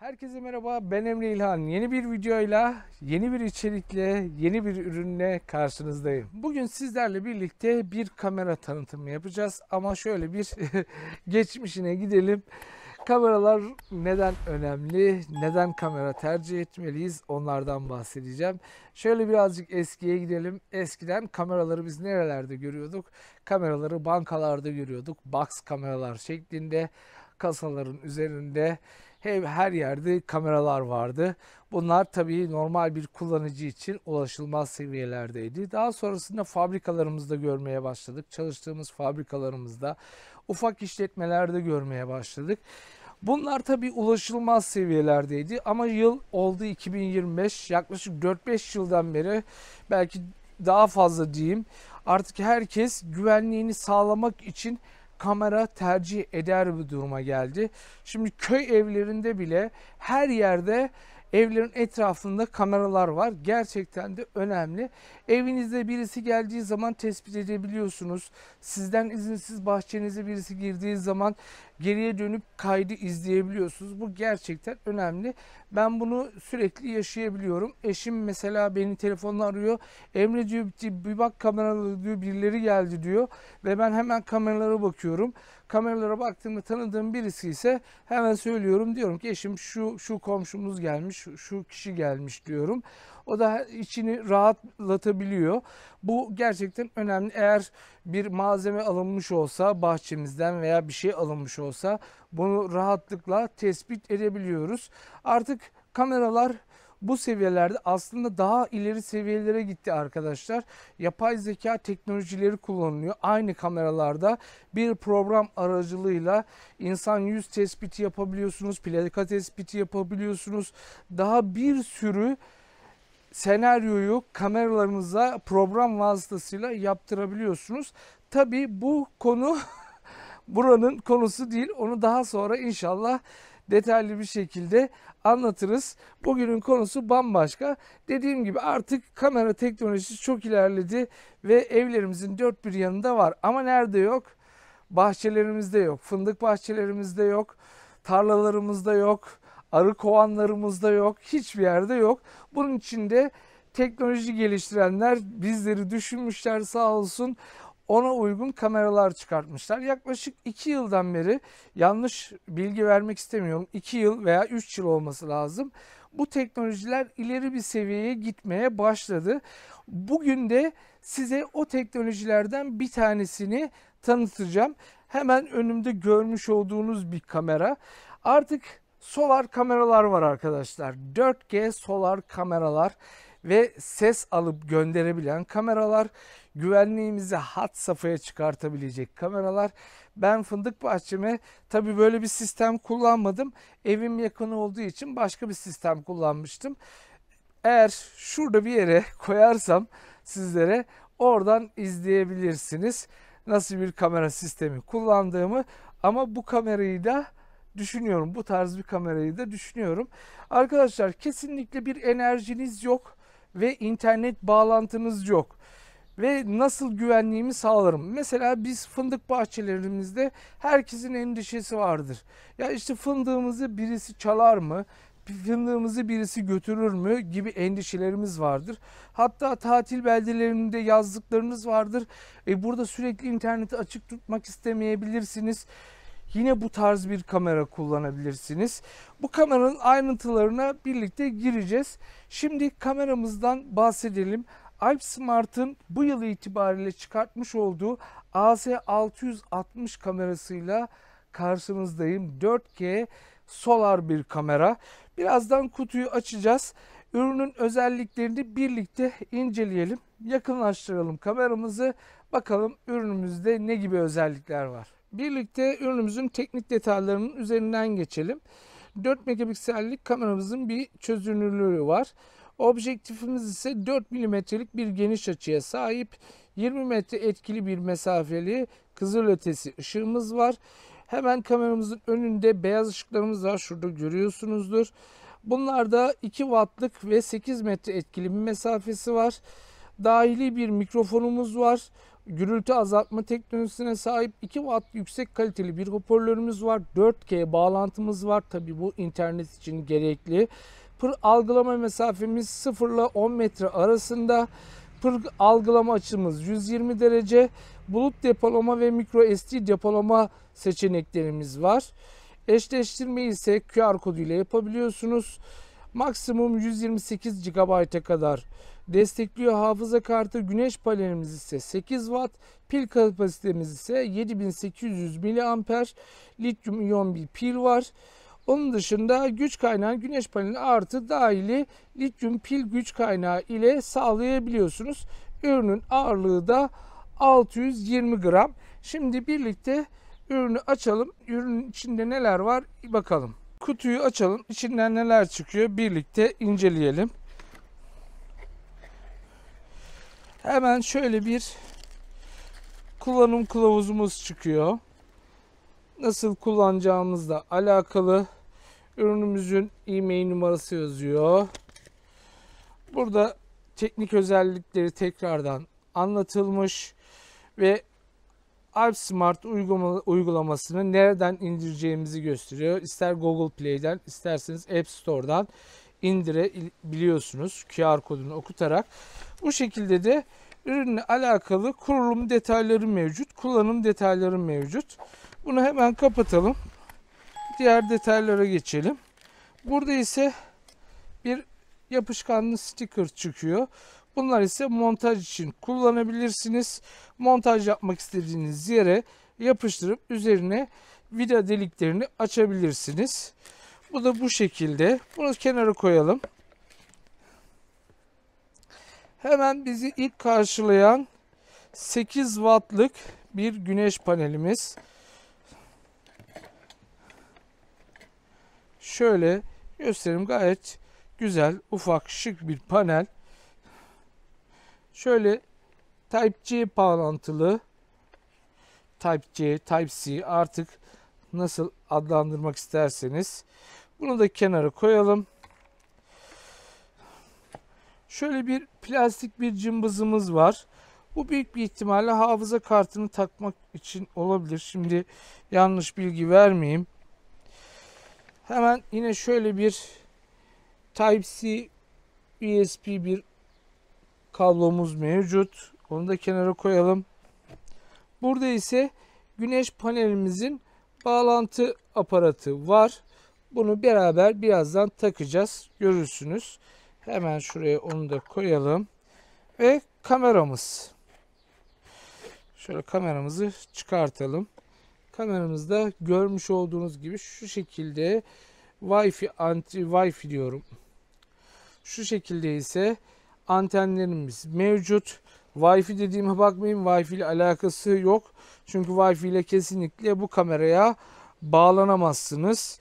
Herkese merhaba, ben Emre İlhan. Yeni bir videoyla, yeni bir içerikle, yeni bir ürünle karşınızdayım. Bugün sizlerle birlikte bir kamera tanıtımı yapacağız. Ama şöyle bir geçmişine gidelim. Kameralar neden önemli, neden kamera tercih etmeliyiz onlardan bahsedeceğim. Şöyle birazcık eskiye gidelim. Eskiden kameraları biz nerelerde görüyorduk? Kameraları bankalarda görüyorduk. Box kameralar şeklinde kasaların üzerinde her yerde kameralar vardı. Bunlar tabii normal bir kullanıcı için ulaşılmaz seviyelerdeydi. Daha sonrasında fabrikalarımızda görmeye başladık. Çalıştığımız fabrikalarımızda, ufak işletmelerde görmeye başladık. Bunlar tabii ulaşılmaz seviyelerdeydi ama yıl oldu 2025, yaklaşık 4-5 yıldan beri, belki daha fazla diyeyim, artık herkes güvenliğini sağlamak için kamera tercih eder bir duruma geldi. Şimdi köy evlerinde bile her yerde, evlerin etrafında kameralar var. Gerçekten de önemli. Evinizde birisi geldiği zaman tespit edebiliyorsunuz. Sizden izinsiz bahçenize birisi girdiği zaman geriye dönüp kaydı izleyebiliyorsunuz. Bu gerçekten önemli. Ben bunu sürekli yaşayabiliyorum. Eşim mesela beni telefonla arıyor. Emre diyor, bir bak kameralara diyor, birileri geldi diyor. Ve ben hemen kameralara bakıyorum. Kameralara baktığımda tanıdığım birisi ise hemen söylüyorum, diyorum ki eşim şu komşumuz gelmiş, şu kişi gelmiş diyorum. O da içini rahatlatabiliyor. Bu gerçekten önemli. Eğer bir malzeme alınmış olsa bahçemizden veya bir şey alınmış olsa bunu rahatlıkla tespit edebiliyoruz. Artık kameralar bu seviyelerde aslında daha ileri seviyelere gitti arkadaşlar. Yapay zeka teknolojileri kullanılıyor. Aynı kameralarda bir program aracılığıyla insan yüz tespiti yapabiliyorsunuz, plaka tespiti yapabiliyorsunuz. Daha bir sürü senaryoyu kameralarınıza program vasıtasıyla yaptırabiliyorsunuz. Tabii bu konu buranın konusu değil. Onu daha sonra inşallah detaylı bir şekilde anlatırız. Bugünün konusu bambaşka. Dediğim gibi artık kamera teknolojisi çok ilerledi ve evlerimizin dört bir yanında var. Ama nerede yok? Bahçelerimizde yok. Fındık bahçelerimizde yok. Tarlalarımızda yok. Arı kovanlarımızda yok. Hiçbir yerde yok. Bunun için de teknoloji geliştirenler bizleri düşünmüşler, sağ olsun. Ona uygun kameralar çıkartmışlar. Yaklaşık 2 yıldan beri, yanlış bilgi vermek istemiyorum, 2 yıl veya 3 yıl olması lazım, bu teknolojiler ileri bir seviyeye gitmeye başladı. Bugün de size o teknolojilerden bir tanesini tanıtacağım. Hemen önümde görmüş olduğunuz bir kamera. Artık solar kameralar var arkadaşlar. 4G solar kameralar ve ses alıp gönderebilen kameralar, güvenliğimizi had safhaya çıkartabilecek kameralar. Ben fındık bahçeme tabii böyle bir sistem kullanmadım. Evim yakın olduğu için başka bir sistem kullanmıştım. Eğer şurada bir yere koyarsam sizlere, oradan izleyebilirsiniz nasıl bir kamera sistemi kullandığımı. Ama bu kamerayı da düşünüyorum. Bu tarz bir kamerayı da düşünüyorum. Arkadaşlar, kesinlikle bir enerjiniz yok ve internet bağlantınız yok. Ve nasıl güvenliğimi sağlarım? Mesela biz fındık bahçelerimizde herkesin endişesi vardır. Ya işte fındığımızı birisi çalar mı? Fındığımızı birisi götürür mü gibi endişelerimiz vardır. Hatta tatil beldelerinde yazdıklarınız vardır. Burada sürekli interneti açık tutmak istemeyebilirsiniz. Yine bu tarz bir kamera kullanabilirsiniz. Bu kameranın ayrıntılarına birlikte gireceğiz. Şimdi kameramızdan bahsedelim. Alpsmart'ın bu yıl itibariyle çıkartmış olduğu AS660 kamerasıyla karşınızdayım. 4G solar bir kamera. Birazdan kutuyu açacağız. Ürünün özelliklerini birlikte inceleyelim. Yakınlaştıralım kameramızı. Bakalım ürünümüzde ne gibi özellikler var. Birlikte ürünümüzün teknik detaylarının üzerinden geçelim. 4 megapiksellik kameramızın bir çözünürlüğü var. Objektifimiz ise 4 milimetrelik bir geniş açıya sahip. 20 metre etkili bir mesafeli kızılötesi ışığımız var. Hemen kameramızın önünde beyaz ışıklarımız var. Şurada görüyorsunuzdur. Bunlarda 2 wattlık ve 8 metre etkili bir mesafesi var. Dahili bir mikrofonumuz var. gürültü azaltma teknolojisine sahip 2 watt yüksek kaliteli bir hoparlörümüz var. 4G bağlantımız var. Tabi bu internet için gerekli. Pır algılama mesafemiz 0 ile 10 metre arasında. Pır algılama açımız 120 derece. Bulut depolama ve micro SD depolama seçeneklerimiz var. Eşleştirmeyi ise QR kodu ile yapabiliyorsunuz. Maksimum 128 GB'a kadar destekliyor. Hafıza kartı, güneş panelimiz ise 8 Watt, pil kapasitemiz ise 7800 mAh, lityum iyon bir pil var. Onun dışında güç kaynağı güneş paneli artı dahili lityum pil güç kaynağı ile sağlayabiliyorsunuz. Ürünün ağırlığı da 620 gram. Şimdi birlikte ürünü açalım. Ürünün içinde neler var bakalım. Kutuyu açalım. İçinden neler çıkıyor birlikte inceleyelim. Hemen şöyle bir kullanım kılavuzumuz çıkıyor. Nasıl kullanacağımızla alakalı ürünümüzün e-mail numarası yazıyor. Burada teknik özellikleri tekrardan anlatılmış ve Alp Smart uygulamasını nereden indireceğimizi gösteriyor. İster Google Play'den, isterseniz App Store'dan indirebiliyorsunuz QR kodunu okutarak. Bu şekilde de ürünle alakalı kurulum detayları mevcut, kullanım detayları mevcut. Bunu hemen kapatalım. Diğer detaylara geçelim. Burada ise bir yapışkanlı sticker çıkıyor. Bunlar ise montaj için kullanabilirsiniz. Montaj yapmak istediğiniz yere yapıştırıp üzerine vida deliklerini açabilirsiniz. Bu da bu şekilde. Bunu kenara koyalım. Hemen bizi ilk karşılayan 8 wattlık bir güneş panelimiz. Şöyle göstereyim, gayet güzel, ufak, şık bir panel. Şöyle Type-C bağlantılı, Type-C, Type-C artık nasıl adlandırmak isterseniz. Bunu da kenara koyalım. Şöyle bir plastik bir cımbızımız var. Bu büyük bir ihtimalle hafıza kartını takmak için olabilir. Şimdi yanlış bilgi vermeyeyim. Hemen yine şöyle bir Type-C USB bir kablomuz mevcut. Onu da kenara koyalım. Burada ise güneş panelimizin bağlantı aparatı var. Bunu beraber birazdan takacağız. Görürsünüz. Hemen şuraya onu da koyalım. Ve kameramız. Şöyle kameramızı çıkartalım. Kameramızda görmüş olduğunuz gibi şu şekilde Wi-Fi diyorum. Şu şekilde ise antenlerimiz mevcut. Wi-Fi dediğime bakmayın, Wi-Fi ile alakası yok. Çünkü Wi-Fi ile kesinlikle bu kameraya bağlanamazsınız.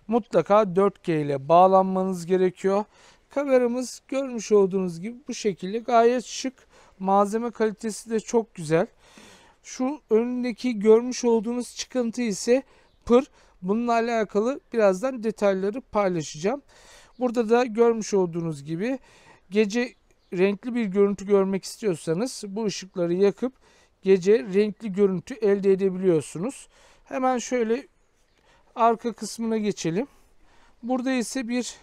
Mutlaka 4G ile bağlanmanız gerekiyor. Kameramız görmüş olduğunuz gibi bu şekilde gayet şık. Malzeme kalitesi de çok güzel. Şu önündeki görmüş olduğunuz çıkıntı ise pır. Bununla alakalı birazdan detayları paylaşacağım. Burada da görmüş olduğunuz gibi gece renkli bir görüntü görmek istiyorsanız bu ışıkları yakıp gece renkli görüntü elde edebiliyorsunuz. Hemen şöyle arka kısmına geçelim. Burada ise bir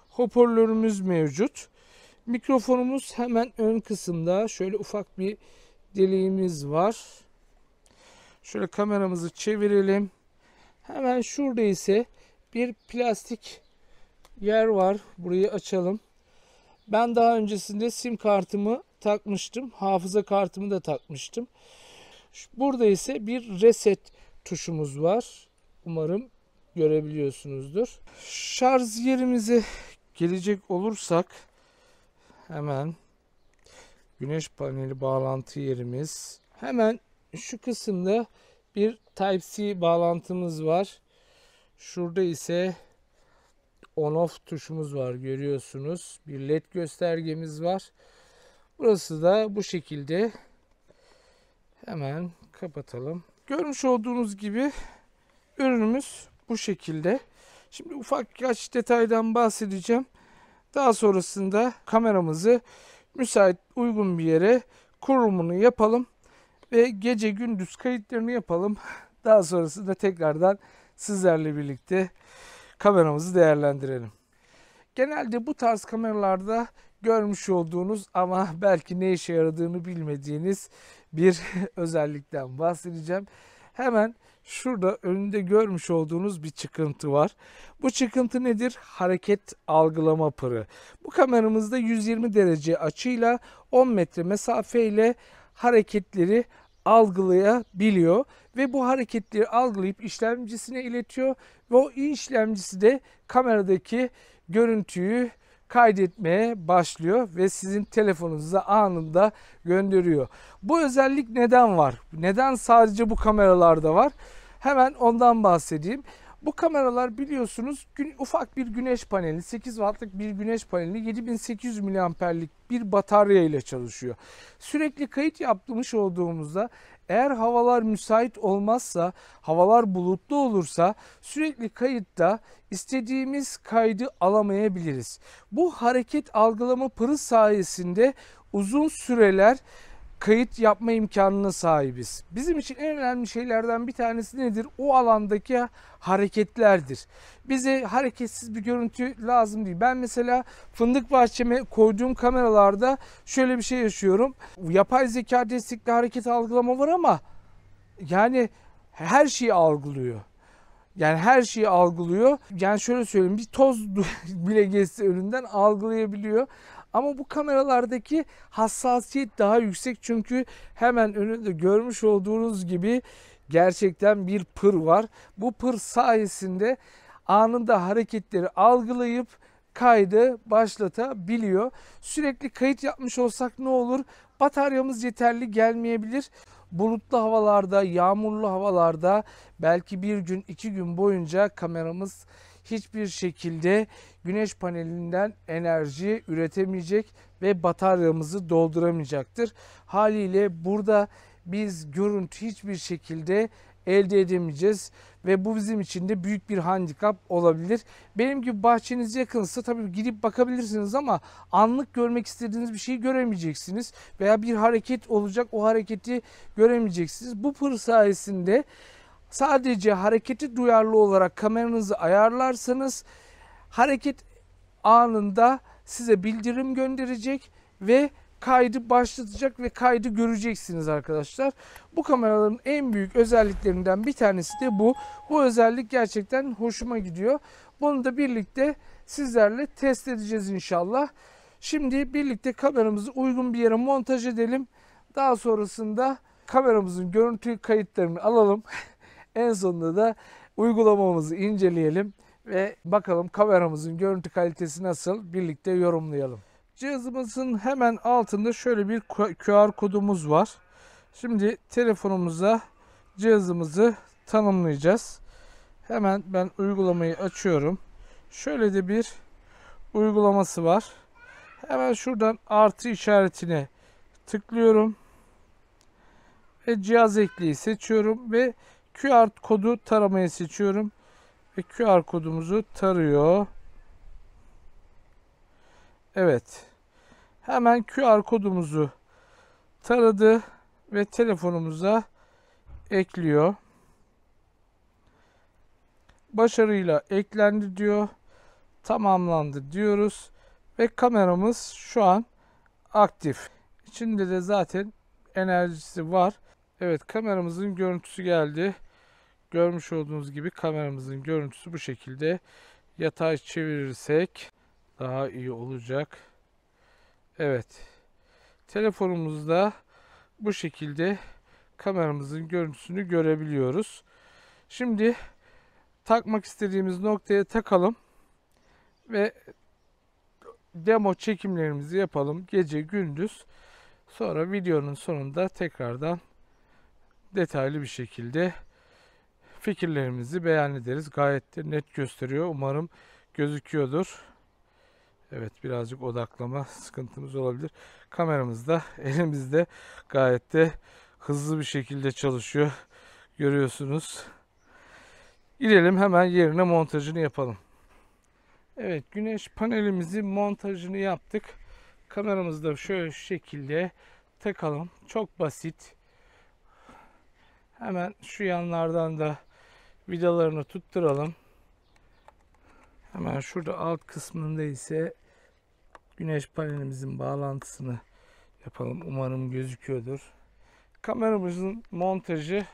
hoparlörümüz mevcut. Mikrofonumuz hemen ön kısımda. Şöyle ufak bir deliğimiz var. Şöyle kameramızı çevirelim. Hemen şurada ise bir plastik yer var. Burayı açalım. Ben daha öncesinde sim kartımı takmıştım. Hafıza kartımı da takmıştım. Burada ise bir reset tuşumuz var. Umarım görebiliyorsunuzdur. Şarj yerimize gelecek olursak hemen güneş paneli bağlantı yerimiz. Hemen şu kısımda bir Type-C bağlantımız var. Şurada ise on-off tuşumuz var, görüyorsunuz. Bir led göstergemiz var. Burası da bu şekilde. Hemen kapatalım. Görmüş olduğunuz gibi ürünümüz bu şekilde. Şimdi ufak birkaç detaydan bahsedeceğim. Daha sonrasında kameramızı müsait, uygun bir yere kurulumunu yapalım. ve gece gündüz kayıtlarını yapalım. Daha sonrasında tekrardan sizlerle birlikte kameramızı değerlendirelim. Genelde bu tarz kameralarda görmüş olduğunuz ama belki ne işe yaradığını bilmediğiniz bir özellikten bahsedeceğim. Hemen şurada önünde görmüş olduğunuz bir çıkıntı var. Bu çıkıntı nedir? Hareket algılama pırı. Bu kameramızda 120 derece açıyla 10 metre mesafeyle hareketleri algılayabiliyor ve bu hareketleri algılayıp işlemcisine iletiyor ve o işlemcisi de kameradaki görüntüyü kaydetmeye başlıyor ve sizin telefonunuza anında gönderiyor. Bu özellik neden var? Neden sadece bu kameralarda var? Hemen ondan bahsedeyim. Bu kameralar biliyorsunuz ufak bir güneş paneli, 8 wattlık bir güneş paneli, 7800 miliamperlik bir batarya ile çalışıyor. Sürekli kayıt yapmış olduğumuzda eğer havalar müsait olmazsa, havalar bulutlu olursa sürekli kayıtta istediğimiz kaydı alamayabiliriz. Bu hareket algılama pırı sayesinde uzun süreler kayıt yapma imkanına sahibiz. Bizim için en önemli şeylerden bir tanesi nedir? O alandaki hareketlerdir. Bize hareketsiz bir görüntü lazım değil. Ben mesela fındık bahçeme koyduğum kameralarda şöyle bir şey yaşıyorum. Yapay zeka destekli hareket algılama var ama yani her şeyi algılıyor. Yani her şeyi algılıyor. Yani şöyle söyleyeyim, bir toz bile geçse önünden algılayabiliyor. Ama bu kameralardaki hassasiyet daha yüksek çünkü hemen önünde görmüş olduğunuz gibi gerçekten bir pır var. Bu pır sayesinde anında hareketleri algılayıp kaydı başlatabiliyor. Sürekli kayıt yapmış olsak ne olur? Bataryamız yeterli gelmeyebilir. Bulutlu havalarda, yağmurlu havalarda belki bir gün, 2 gün boyunca kameramız hiçbir şekilde güneş panelinden enerji üretemeyecek ve bataryamızı dolduramayacaktır. Haliyle burada biz görüntü hiçbir şekilde elde edemeyeceğiz ve bu bizim için de büyük bir handikap olabilir. Benim gibi bahçeniz yakınsa tabii gidip bakabilirsiniz ama anlık görmek istediğiniz bir şeyi göremeyeceksiniz veya bir hareket olacak, o hareketi göremeyeceksiniz. Bu pır sayesinde sadece hareketi duyarlı olarak kameranızı ayarlarsanız hareket anında size bildirim gönderecek ve kaydı başlatacak ve kaydı göreceksiniz arkadaşlar. Bu kameraların en büyük özelliklerinden bir tanesi de bu. Bu özellik gerçekten hoşuma gidiyor. Bunu da birlikte sizlerle test edeceğiz inşallah. Şimdi birlikte kameramızı uygun bir yere montaj edelim. Daha sonrasında kameramızın görüntü kayıtlarını alalım. En sonunda da uygulamamızı inceleyelim ve bakalım kameramızın görüntü kalitesi nasıl, birlikte yorumlayalım. Cihazımızın hemen altında şöyle bir QR kodumuz var. Şimdi telefonumuza cihazımızı tanımlayacağız. Hemen ben uygulamayı açıyorum. Şöyle de bir uygulaması var. Hemen şuradan artı işaretine tıklıyorum. Ve cihaz ekleyi seçiyorum ve QR kodu taramayı seçiyorum. Ve QR kodumuzu tarıyor. Evet. Hemen QR kodumuzu taradı ve telefonumuza ekliyor. Başarıyla eklendi diyor. Tamamlandı diyoruz. Ve kameramız şu an aktif. İçinde de zaten enerjisi var. Evet, kameramızın görüntüsü geldi. Görmüş olduğunuz gibi kameramızın görüntüsü bu şekilde. Yatay çevirirsek daha iyi olacak. Evet. Telefonumuzda bu şekilde kameramızın görüntüsünü görebiliyoruz. Şimdi takmak istediğimiz noktaya takalım ve demo çekimlerimizi yapalım gece gündüz. Sonra videonun sonunda tekrardan detaylı bir şekilde fikirlerimizi beyan ederiz. Gayet de net gösteriyor. Umarım gözüküyordur. Evet, birazcık odaklama sıkıntımız olabilir. Kameramız da elimizde gayet de hızlı bir şekilde çalışıyor. Görüyorsunuz. Gidelim hemen yerine montajını yapalım. Evet, güneş panelimizin montajını yaptık. Kameramızı da şöyle şu şekilde takalım. Çok basit. Hemen şu yanlardan da vidalarını tutturalım. Hemen şurada alt kısmında ise güneş panelimizin bağlantısını yapalım. Umarım gözüküyordur. Kameramızın montajı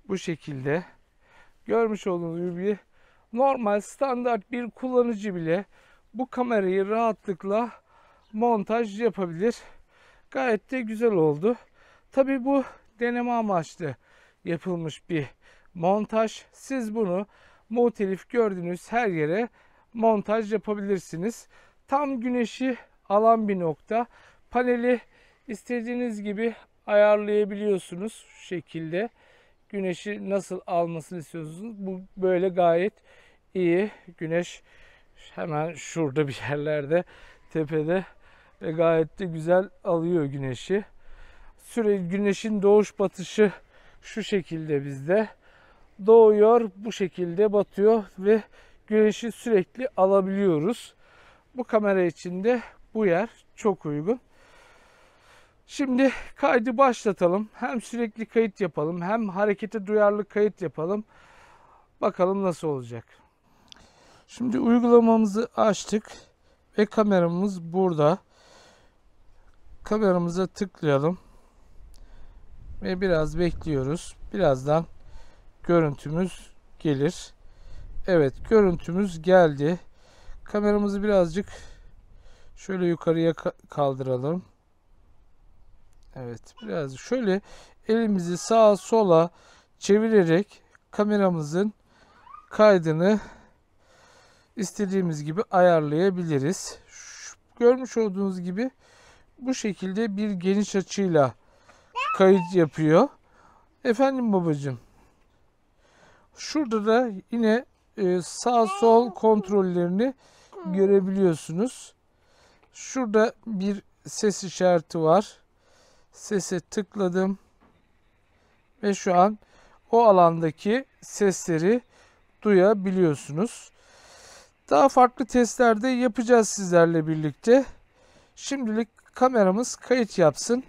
bu şekilde. Görmüş olduğunuz gibi normal standart bir kullanıcı bile bu kamerayı rahatlıkla montaj yapabilir. Gayet de güzel oldu. Tabii bu deneme amaçlı yapılmış bir montaj. Siz bunu muhtelif gördüğünüz her yere montaj yapabilirsiniz. Tam güneşi alan bir nokta. Paneli istediğiniz gibi ayarlayabiliyorsunuz şu şekilde. Güneşi nasıl almasını istiyorsunuz? Bu böyle gayet iyi. Güneş hemen şurada bir yerlerde, tepede ve gayet de güzel alıyor güneşi. Sürekli güneşin doğuş batışı şu şekilde bizde. Doğuyor, bu şekilde batıyor ve güneşi sürekli alabiliyoruz. Bu kamera için de bu yer çok uygun. Şimdi kaydı başlatalım. Hem sürekli kayıt yapalım, hem harekete duyarlı kayıt yapalım. Bakalım nasıl olacak. Şimdi uygulamamızı açtık ve kameramız burada. Kameramıza tıklayalım ve biraz bekliyoruz. Birazdan görüntümüz gelir. Evet, görüntümüz geldi. Kameramızı birazcık şöyle yukarıya kaldıralım. Evet, biraz şöyle elimizi sağa sola çevirerek kameramızın kaydını istediğimiz gibi ayarlayabiliriz. Görmüş olduğunuz gibi bu şekilde bir geniş açıyla kayıt yapıyor. Efendim babacığım. Şurada da yine sağ sol kontrollerini görebiliyorsunuz. Şurada bir ses işareti var. Sese tıkladım ve şu an o alandaki sesleri duyabiliyorsunuz. Daha farklı testler de yapacağız sizlerle birlikte. Şimdilik kameramız kayıt yapsın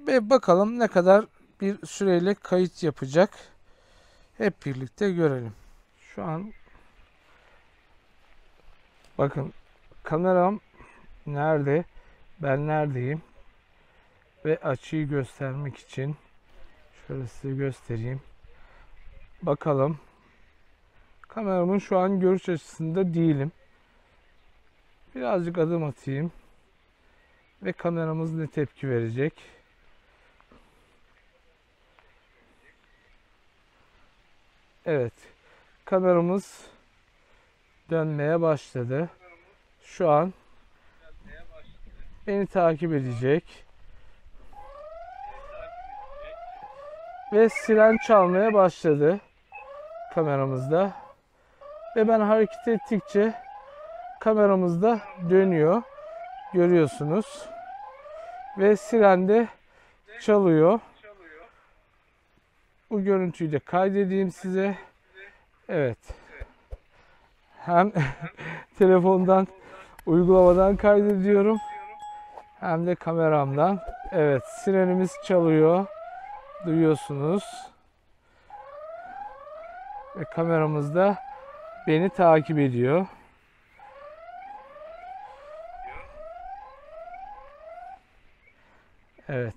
ve bakalım ne kadar bir süreyle kayıt yapacak. Hep birlikte görelim. Şu an bakın kameram nerede? Ben neredeyim? Ve açıyı göstermek için şöyle size göstereyim. Bakalım. Kameramın şu an görüş açısında değilim. Birazcık adım atayım. Ve kameramız ne tepki verecek? Evet. Kameramız dönmeye başladı. Şu an beni takip edecek. Ve siren çalmaya başladı kameramızda. Ve ben hareket ettikçe kameramızda dönüyor. Görüyorsunuz. Ve siren de çalıyor. Bu görüntüyü de kaydedeyim size. Evet. Hem telefondan, uygulamadan kaydediyorum. Hem de kameramdan. Evet, sirenimiz çalıyor. Duyuyorsunuz. Ve kameramız da beni takip ediyor. Evet.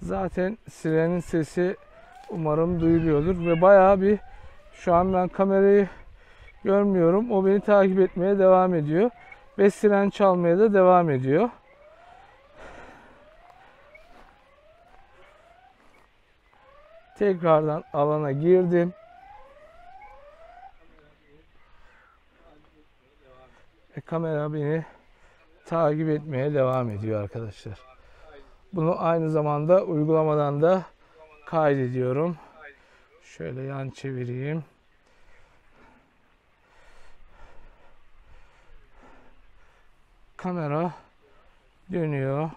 Zaten sirenin sesi umarım duyuluyordur ve bayağı bir, şu an ben kamerayı görmüyorum. O beni takip etmeye devam ediyor ve siren çalmaya da devam ediyor. Tekrardan alana girdim. Kamera beni takip etmeye devam ediyor arkadaşlar. Bunu aynı zamanda uygulamadan da kaydediyorum. Şöyle yan çevireyim. Kamera dönüyor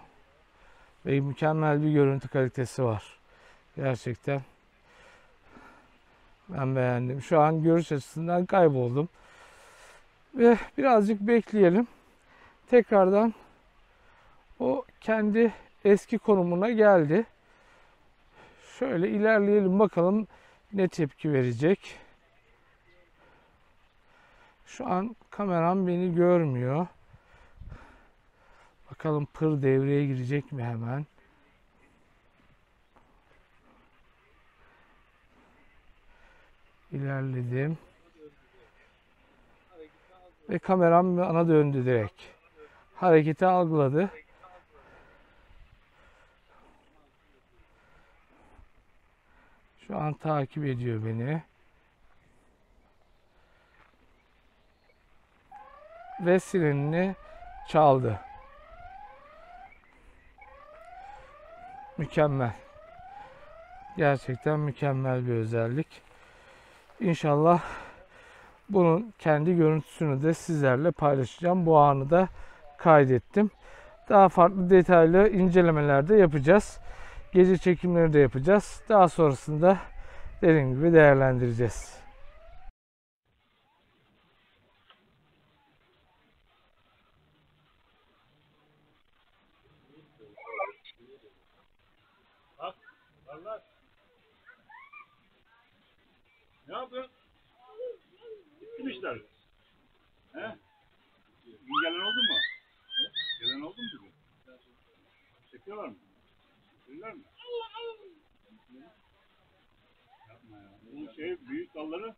ve mükemmel bir görüntü kalitesi var. Gerçekten ben beğendim. Şu an görüş açısından kayboldum. Ve birazcık bekleyelim. Tekrardan o kendi eski konumuna geldi. Şöyle ilerleyelim bakalım ne tepki verecek. Şu an kameram beni görmüyor. Bakalım pır devreye girecek mi hemen. İlerledim. Ve kameram bana döndü direkt. Hareketi algıladı. Şu an takip ediyor beni. Ve sirenini çaldı. Mükemmel. Gerçekten mükemmel bir özellik. İnşallah bunun kendi görüntüsünü de sizlerle paylaşacağım. Bu anı da kaydettim. Daha farklı detaylı incelemeler de yapacağız. Gece çekimleri de yapacağız. Daha sonrasında dediğim gibi değerlendireceğiz. Ne yapıyorsun? Bitti mi işler? He? Gelen oldu mu? Gelen oldu mu bugün? Çekiyorlar mı? Çekiyorlar mı? Yapma ya. Bu büyük dalları.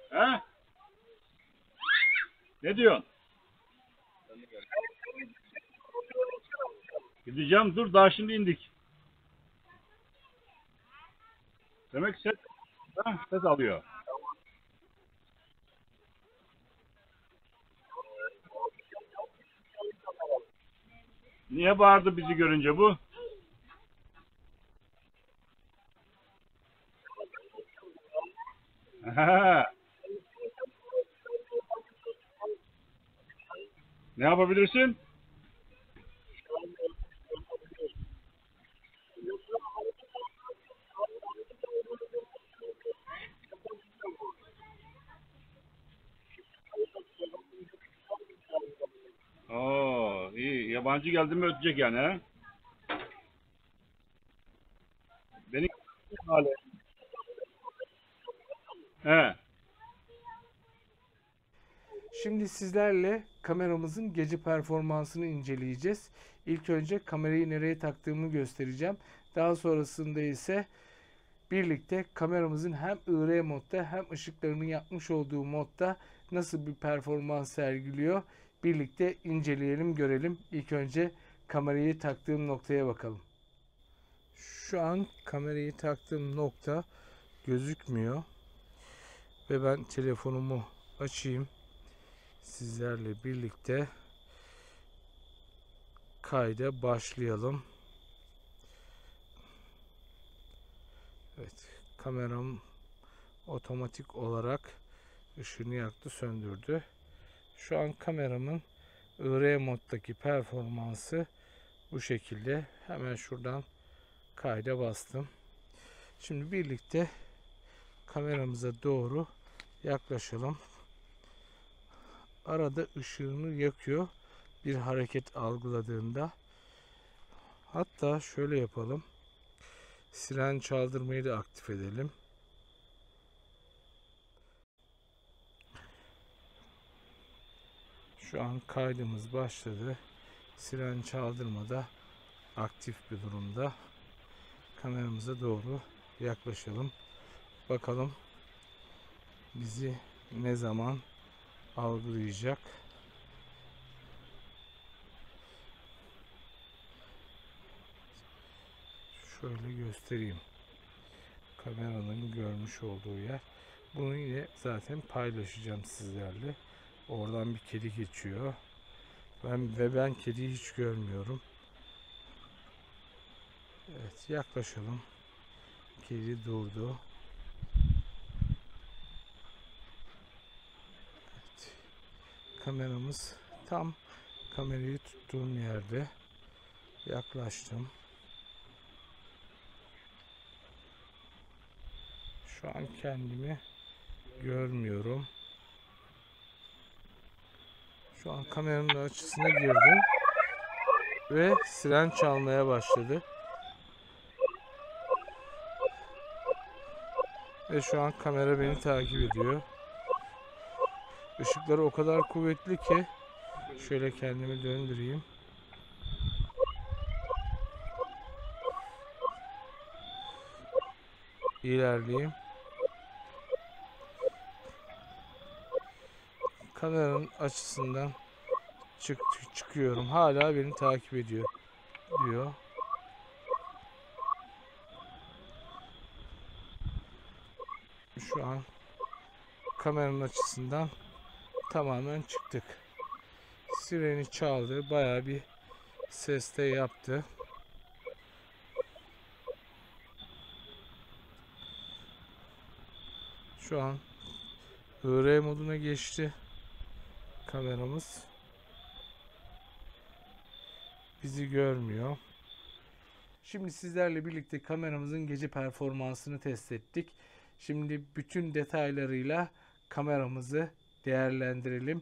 He? Ne diyorsun? Gideceğim, dur daha şimdi indik. Demek ses alıyor. Niye bağırdı bizi görünce bu? Ne yapabilirsin? Oo, iyi. Yabancı geldi mi ötecek yani he? Beni hale. He. Şimdi sizlerle kameramızın gece performansını inceleyeceğiz. İlk önce kamerayı nereye taktığımı göstereceğim. Daha sonrasında ise birlikte kameramızın hem IR modda hem ışıklarını yapmış olduğu modda nasıl bir performans sergiliyor birlikte inceleyelim, görelim. İlk önce kamerayı taktığım noktaya bakalım. Şu an kamerayı taktığım nokta gözükmüyor ve ben telefonumu açayım. Sizlerle birlikte kayda başlayalım. Evet, kameram otomatik olarak ışığını yaktı, söndürdü. Şu an kameramın IR moddaki performansı bu şekilde. Hemen şuradan kayda bastım. Şimdi birlikte kameramıza doğru yaklaşalım. Arada ışığını yakıyor bir hareket algıladığında. Hatta şöyle yapalım. Siren çaldırmayı da aktif edelim. Şu an kaydımız başladı. Siren çaldırma da aktif bir durumda. Kameramıza doğru yaklaşalım. Bakalım bizi ne zaman algılayacak. Şöyle göstereyim. Kameranın görmüş olduğu yer. Bunu yine zaten paylaşacağım sizlerle. Oradan bir kedi geçiyor. Ben kediyi hiç görmüyorum. Evet, yaklaşalım. Kedi durdu. Evet. Kameramız tam kamerayı tuttuğum yerde. Yaklaştım. Şu an kendimi görmüyorum. Şu an kameranın açısına girdim. ve siren çalmaya başladı. Ve şu an kamera beni takip ediyor. Işıkları o kadar kuvvetli ki şöyle kendimi döndüreyim. İlerleyeyim. Kameranın açısından çıkıyorum. Hala beni takip ediyor diyor. Şu an kameranın açısından tamamen çıktık. Sireni çaldı. Bayağı bir ses de yaptı. Şu an IR moduna geçti kameramız. Bizi görmüyor. Şimdi sizlerle birlikte kameramızın gece performansını test ettik. Şimdi bütün detaylarıyla kameramızı değerlendirelim.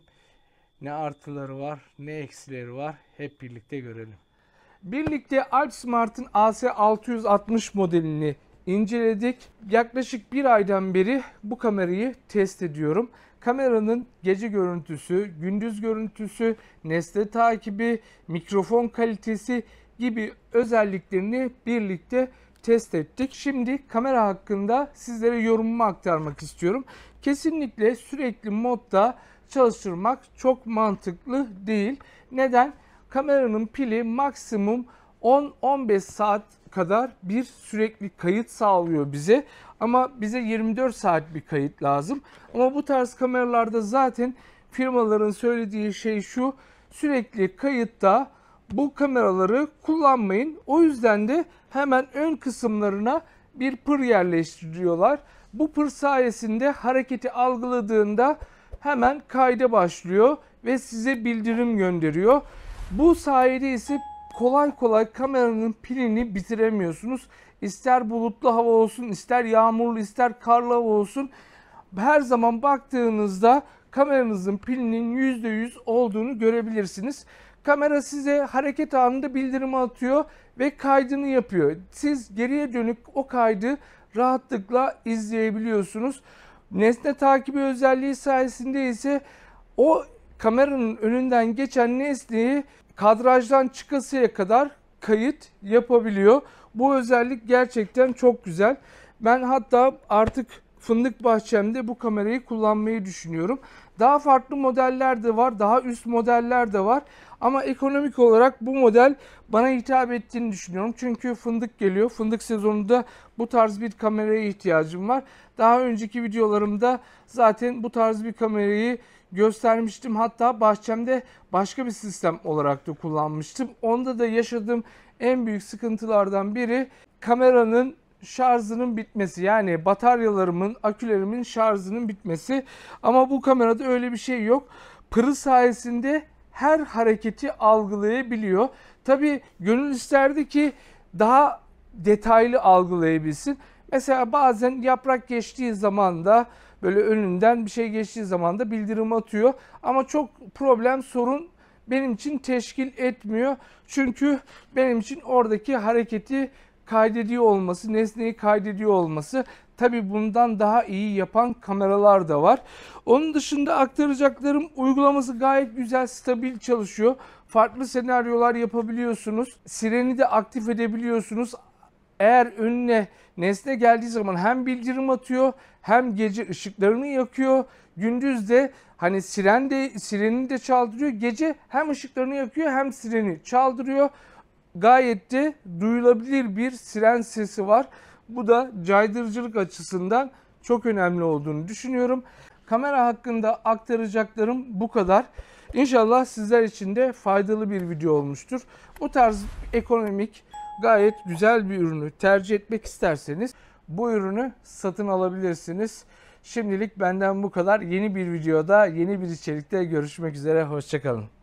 Ne artıları var, ne eksileri var, hep birlikte görelim. Birlikte Alpsmart'ın AS660 modelini inceledik. Yaklaşık bir aydan beri bu kamerayı test ediyorum. Kameranın gece görüntüsü, gündüz görüntüsü, nesne takibi, mikrofon kalitesi gibi özelliklerini birlikte test ettik. Şimdi kamera hakkında sizlere yorumumu aktarmak istiyorum. Kesinlikle sürekli modda çalıştırmak çok mantıklı değil. Neden? Kameranın pili maksimum 10-15 saat kadar bir sürekli kayıt sağlıyor bize. Ama bize 24 saat bir kayıt lazım. Ama bu tarz kameralarda zaten firmaların söylediği şey şu: sürekli kayıtta bu kameraları kullanmayın. O yüzden de hemen ön kısımlarına bir pır yerleştiriyorlar. Bu pır sayesinde hareketi algıladığında hemen kayda başlıyor ve size bildirim gönderiyor. Bu sayede ise kolay kolay kameranın pilini bitiremiyorsunuz. İster bulutlu hava olsun, ister yağmurlu, ister karlı hava olsun. Her zaman baktığınızda kameranızın pilinin %100 olduğunu görebilirsiniz. Kamera size hareket anında bildirim atıyor ve kaydını yapıyor. Siz geriye dönük o kaydı rahatlıkla izleyebiliyorsunuz. Nesne takibi özelliği sayesinde ise o kameranın önünden geçen nesneyi kadrajdan çıkasıya kadar kayıt yapabiliyor. Bu özellik gerçekten çok güzel. Ben hatta artık fındık bahçemde bu kamerayı kullanmayı düşünüyorum. Daha farklı modeller de var, daha üst modeller de var. Ama ekonomik olarak bu model bana hitap ettiğini düşünüyorum. Çünkü fındık geliyor. Fındık sezonunda bu tarz bir kameraya ihtiyacım var. Daha önceki videolarımda zaten bu tarz bir kamerayı göstermiştim. Hatta bahçemde başka bir sistem olarak da kullanmıştım. Onda da yaşadığım en büyük sıkıntılardan biri kameranın şarjının bitmesi. Yani bataryalarımın, akülerimin şarjının bitmesi. Ama bu kamerada öyle bir şey yok. Pırı sayesinde her hareketi algılayabiliyor. Tabii gönül isterdi ki daha detaylı algılayabilsin. Mesela bazen yaprak geçtiği zaman da böyle önünden bir şey geçtiği zaman da bildirim atıyor. Ama çok sorun benim için teşkil etmiyor. Çünkü benim için oradaki hareketi kaydediyor olması, nesneyi kaydediyor olması. Tabii bundan daha iyi yapan kameralar da var. Onun dışında aktaracaklarım, uygulaması gayet güzel, stabil çalışıyor. Farklı senaryolar yapabiliyorsunuz. Sireni de aktif edebiliyorsunuz. Eğer önüne nesne geldiği zaman hem bildirim atıyor, hem gece ışıklarını yakıyor. Gündüz de hani sireni de çaldırıyor. Gece hem ışıklarını yakıyor hem sireni çaldırıyor. Gayet de duyulabilir bir siren sesi var. Bu da caydırıcılık açısından çok önemli olduğunu düşünüyorum. Kamera hakkında aktaracaklarım bu kadar. İnşallah sizler için de faydalı bir video olmuştur. Bu tarz ekonomik, gayet güzel bir ürünü tercih etmek isterseniz bu ürünü satın alabilirsiniz. Şimdilik benden bu kadar. Yeni bir videoda, yeni bir içerikte görüşmek üzere. Hoşça kalın.